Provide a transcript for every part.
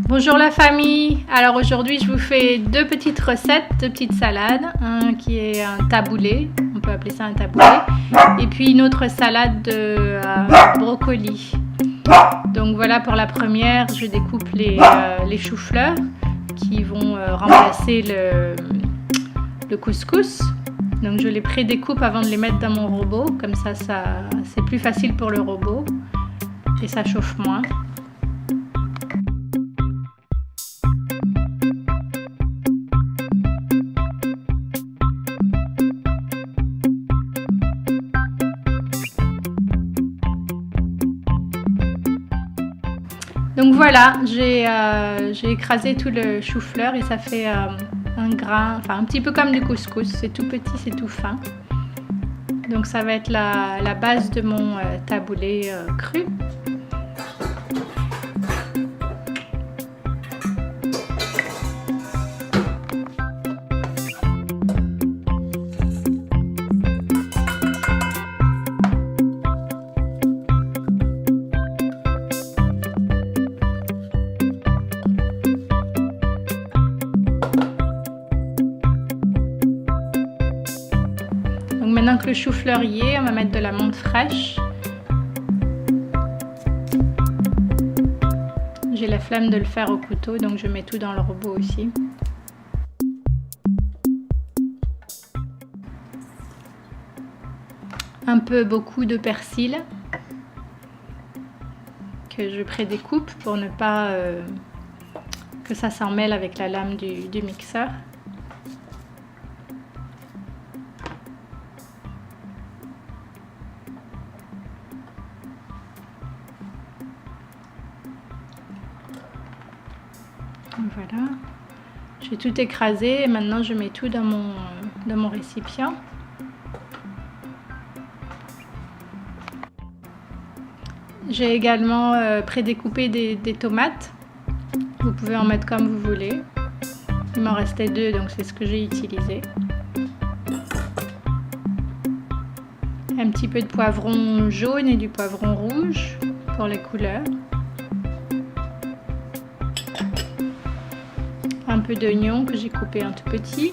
Bonjour la famille. Alors aujourd'hui je vous fais deux petites recettes, deux petites salades. Un qui est un taboulé, on peut appeler ça un taboulé. Et puis une autre salade de brocoli. Donc voilà pour la première, je découpe les choux-fleurs qui vont remplacer le couscous. Donc je les pré-découpe avant de les mettre dans mon robot, comme ça c'est plus facile pour le robot et ça chauffe moins. Donc voilà, j'ai écrasé tout le chou-fleur et ça fait un grain, enfin un petit peu comme du couscous, c'est tout petit, c'est tout fin. Donc ça va être la base de mon taboulé cru. Maintenant que le chou-fleur y est, on va mettre de la menthe fraîche. J'ai la flemme de le faire au couteau, donc je mets tout dans le robot aussi. Un peu beaucoup de persil que je prédécoupe pour ne pas que ça s'en mêle avec la lame du mixeur. Voilà, j'ai tout écrasé et maintenant je mets tout dans mon récipient. J'ai également prédécoupé des tomates. Vous pouvez en mettre comme vous voulez. Il m'en restait deux, donc c'est ce que j'ai utilisé. Un petit peu de poivron jaune et du poivron rouge pour les couleurs. Un peu d'oignon que j'ai coupé un tout petit.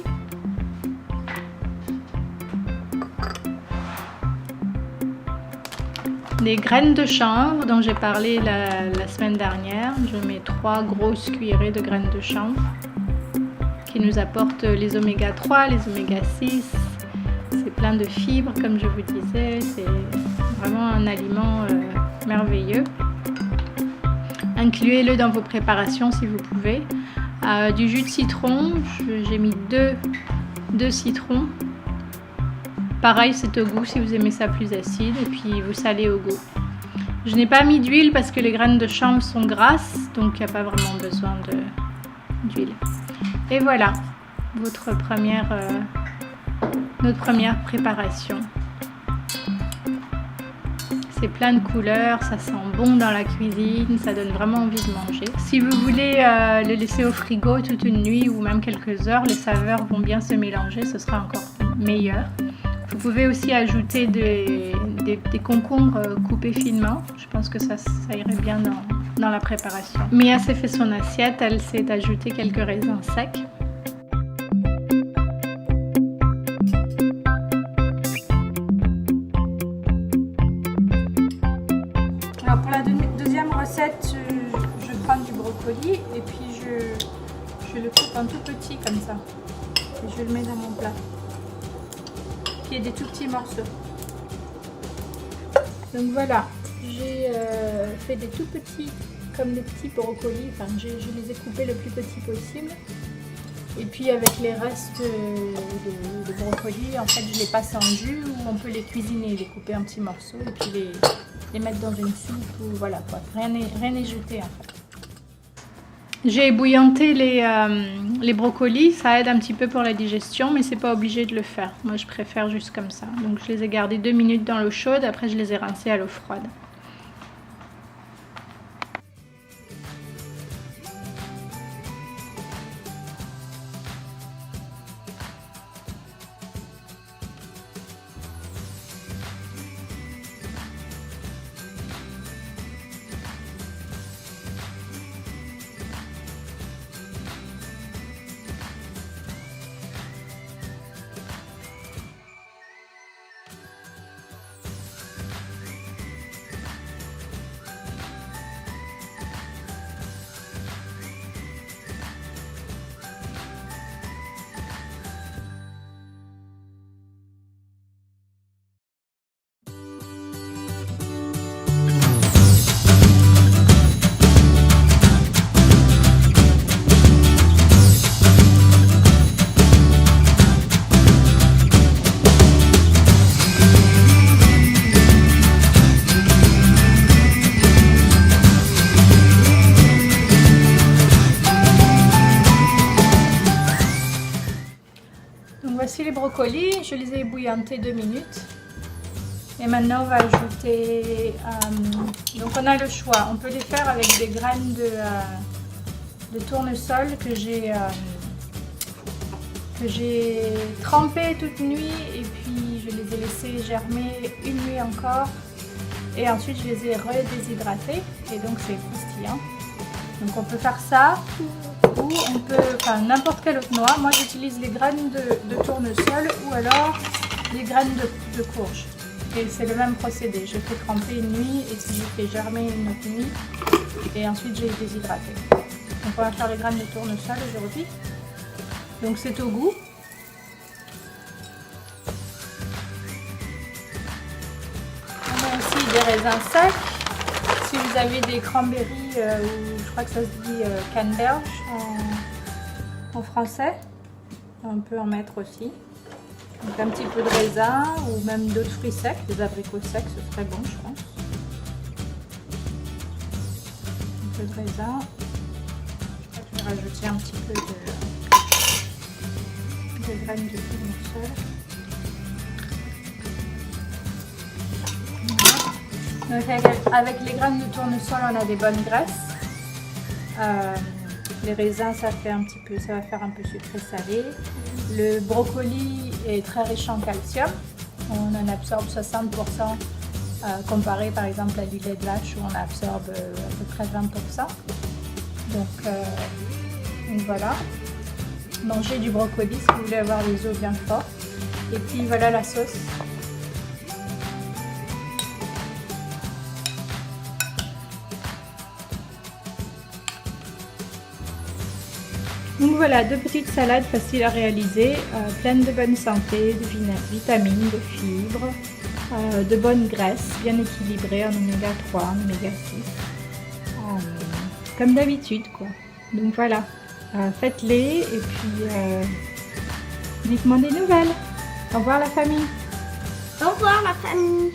Des graines de chanvre dont j'ai parlé la semaine dernière. Je mets 3 grosses cuillerées de graines de chanvre qui nous apportent les oméga 3, les oméga 6. C'est plein de fibres comme je vous disais. C'est vraiment un aliment merveilleux. Incluez-le dans vos préparations si vous pouvez. Du jus de citron, j'ai mis deux citrons. Pareil, c'est au goût si vous aimez ça plus acide, et puis vous salez au goût. Je n'ai pas mis d'huile parce que les graines de chanvre sont grasses, donc il n'y a pas vraiment besoin d'huile. Et voilà, notre première préparation. C'est plein de couleurs, ça sent bon dans la cuisine, ça donne vraiment envie de manger. Si vous voulez le laisser au frigo toute une nuit ou même quelques heures, les saveurs vont bien se mélanger, ce sera encore meilleur. Vous pouvez aussi ajouter des concombres coupés finement, je pense que ça irait bien dans la préparation. Mia s'est fait son assiette, elle s'est ajouté quelques raisins secs. Alors pour la deuxième recette, je prends du brocoli et puis je le coupe en tout petit comme ça. Et je le mets dans mon plat. Qui est des tout petits morceaux. Donc voilà, j'ai fait des tout petits, comme des petits brocolis. Enfin, je les ai coupés le plus petit possible. Et puis avec les restes de brocolis, en fait, je les passe en jus ou on peut les cuisiner, les couper en petits morceaux et puis les mettre dans une soupe ou voilà quoi. Rien n'est jeté en fait. J'ai ébouillanté les brocolis, ça aide un petit peu pour la digestion, mais c'est pas obligé de le faire. Moi, je préfère juste comme ça. Donc, je les ai gardés 2 minutes dans l'eau chaude, après je les ai rincés à l'eau froide. les brocolis, je les ai ébouillantés 2 minutes. Et maintenant on va ajouter, donc on a le choix, on peut les faire avec des graines de tournesol que j'ai trempées toute nuit et puis je les ai laissées germer une nuit encore et ensuite je les ai redéshydratées et donc c'est croustillant. Donc on peut faire ça ou on peut, enfin n'importe quelle autre noix. Moi j'utilise les graines de tournesol ou alors les graines de courge. Et c'est le même procédé, je fais tremper une nuit et puis je fais germer une autre nuit et ensuite j'ai déshydraté. Donc on va faire les graines de tournesol aujourd'hui. Donc c'est au goût. On a aussi des raisins secs. Si vous avez des cranberries, ou je crois que ça se dit canneberge en français, on peut en mettre aussi. Donc un petit peu de raisin ou même d'autres fruits secs, des abricots secs, ce serait bon je pense. Un peu de raisin. Je vais rajouter un petit peu de graines de tournesol. Voilà. Donc avec les graines de tournesol, on a des bonnes graisses. Les raisins, ça fait un petit peu, ça va faire un peu sucré-salé. Le brocoli est très riche en calcium. On en absorbe 60% comparé par exemple à du lait de vache où on absorbe à peu près 20%. Donc voilà. Mangez du brocoli si vous voulez avoir les os bien forts. Et puis voilà la sauce. Donc voilà, 2 petites salades faciles à réaliser, pleines de bonne santé, de vitamines, de fibres, de bonnes graisses, bien équilibrées en oméga 3, en oméga 6, comme d'habitude quoi. Donc voilà, faites-les et puis dites-moi des nouvelles. Au revoir la famille. Au revoir la famille.